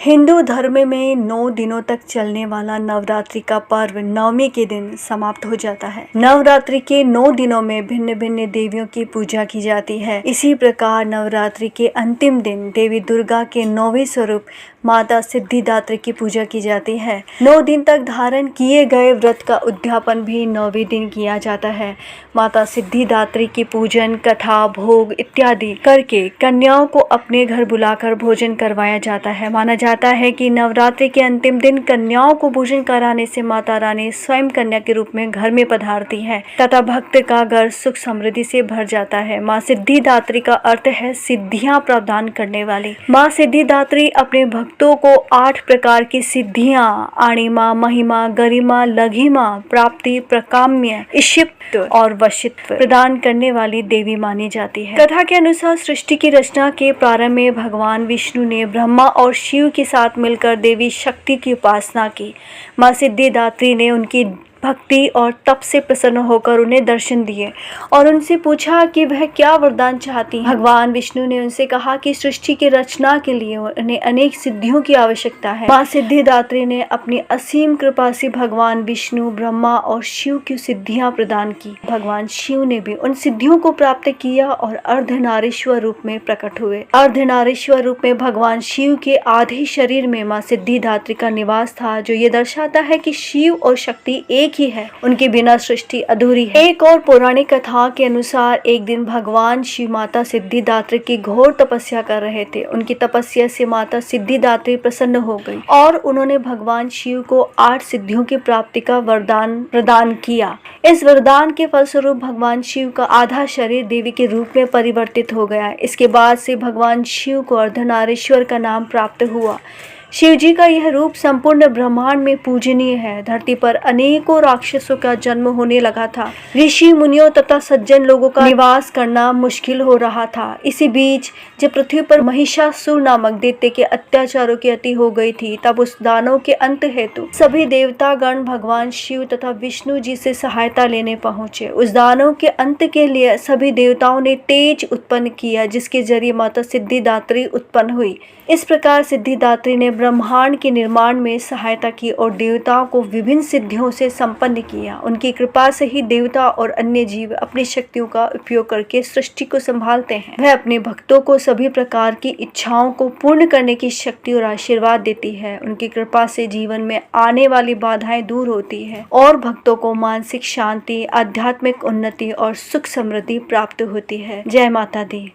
हिंदू धर्म में 9 दिनों तक चलने वाला नवरात्रि का पर्व नवमी के दिन समाप्त हो जाता है। नवरात्रि के 9 दिनों में भिन्न भिन्न देवियों की पूजा की जाती है। इसी प्रकार नवरात्रि के अंतिम दिन देवी दुर्गा के 9वें स्वरूप माता सिद्धिदात्री की पूजा की जाती है। 9 दिन तक धारण किए गए व्रत का उद्यापन भी 9वें दिन किया जाता है। माता सिद्धिदात्री की पूजन, कथा, भोग इत्यादि करके कन्याओं को अपने घर बुलाकर भोजन करवाया जाता है। माना जाता है कि नवरात्रि के अंतिम दिन कन्याओं को भोजन कराने से माता रानी स्वयं कन्या के रूप में घर में पधारती है तथा भक्त का घर सुख समृद्धि से भर जाता है। माँ सिद्धिदात्री का अर्थ है सिद्धियां प्रदान करने वाली। माँ सिद्धिदात्री अपने भक्तों को 8 प्रकार की सिद्धियां अणिमा, महिमा, गरिमा, लघिमा, प्राप्ति, प्रकाम्य, इशिप्त और वशित्व प्रदान करने वाली देवी मानी जाती है। कथा के अनुसार सृष्टि की रचना के प्रारंभ में भगवान विष्णु ने ब्रह्मा और शिव के साथ मिलकर देवी शक्ति की उपासना की। माँ सिद्धिदात्री ने उनकी भक्ति और तप से प्रसन्न होकर उन्हें दर्शन दिए और उनसे पूछा कि वह क्या वरदान चाहती हैं। भगवान विष्णु ने उनसे कहा कि सृष्टि की रचना के लिए उन्हें अनेक सिद्धियों की आवश्यकता है। माँ सिद्धिदात्री ने अपनी असीम कृपा से भगवान विष्णु, ब्रह्मा और शिव की सिद्धियां प्रदान की। भगवान शिव ने भी उन सिद्धियों को प्राप्त किया और अर्धनारीश्वर रूप में प्रकट हुए। अर्धनारीश्वर रूप में भगवान शिव के आधे शरीर में माँ सिद्धिदात्री का निवास था, जो ये दर्शाता है कि शिव और शक्ति एक ही है, उनके बिना सृष्टि अधूरी है। एक और पौराणिक कथा के अनुसार एक दिन भगवान शिव माता सिद्धिदात्री की घोर तपस्या कर रहे थे। उनकी तपस्या से माता सिद्धिदात्री प्रसन्न हो गई और उन्होंने भगवान शिव को 8 सिद्धियों की प्राप्ति का वरदान प्रदान किया। इस वरदान के फलस्वरूप भगवान शिव का आधा शरीर देवी के रूप में परिवर्तित हो गया। इसके बाद से भगवान शिव को अर्धनारीश्वर का नाम प्राप्त हुआ। शिव जी का यह रूप संपूर्ण ब्रह्मांड में पूजनीय है। धरती पर अनेकों राक्षसों का जन्म होने लगा था। ऋषि मुनियों तथा सज्जन लोगों का निवास करना मुश्किल हो रहा था। इसी बीच जब पृथ्वी पर महिषासुर नामक दैत्य के अत्याचारों की अति हो गई थी, तब उस दानव के अंत हेतु सभी देवतागण भगवान शिव तथा विष्णु जी से सहायता लेने पहुंचे। उस दानव के अंत के लिए सभी देवताओं ने तेज उत्पन्न किया, जिसके जरिए माता सिद्धिदात्री उत्पन्न हुई। इस प्रकार सिद्धिदात्री ने ब्रह्मांड के निर्माण में सहायता की और देवताओं को विभिन्न सिद्धियों से संपन्न किया। उनकी कृपा से ही देवता और अन्य जीव अपनी शक्तियों का उपयोग करके सृष्टि को संभालते हैं। वह अपने भक्तों को सभी प्रकार की इच्छाओं को पूर्ण करने की शक्ति और आशीर्वाद देती है। उनकी कृपा से जीवन में आने वाली बाधाएं दूर होती है और भक्तों को मानसिक शांति, आध्यात्मिक उन्नति और सुख समृद्धि प्राप्त होती है। जय माता दी।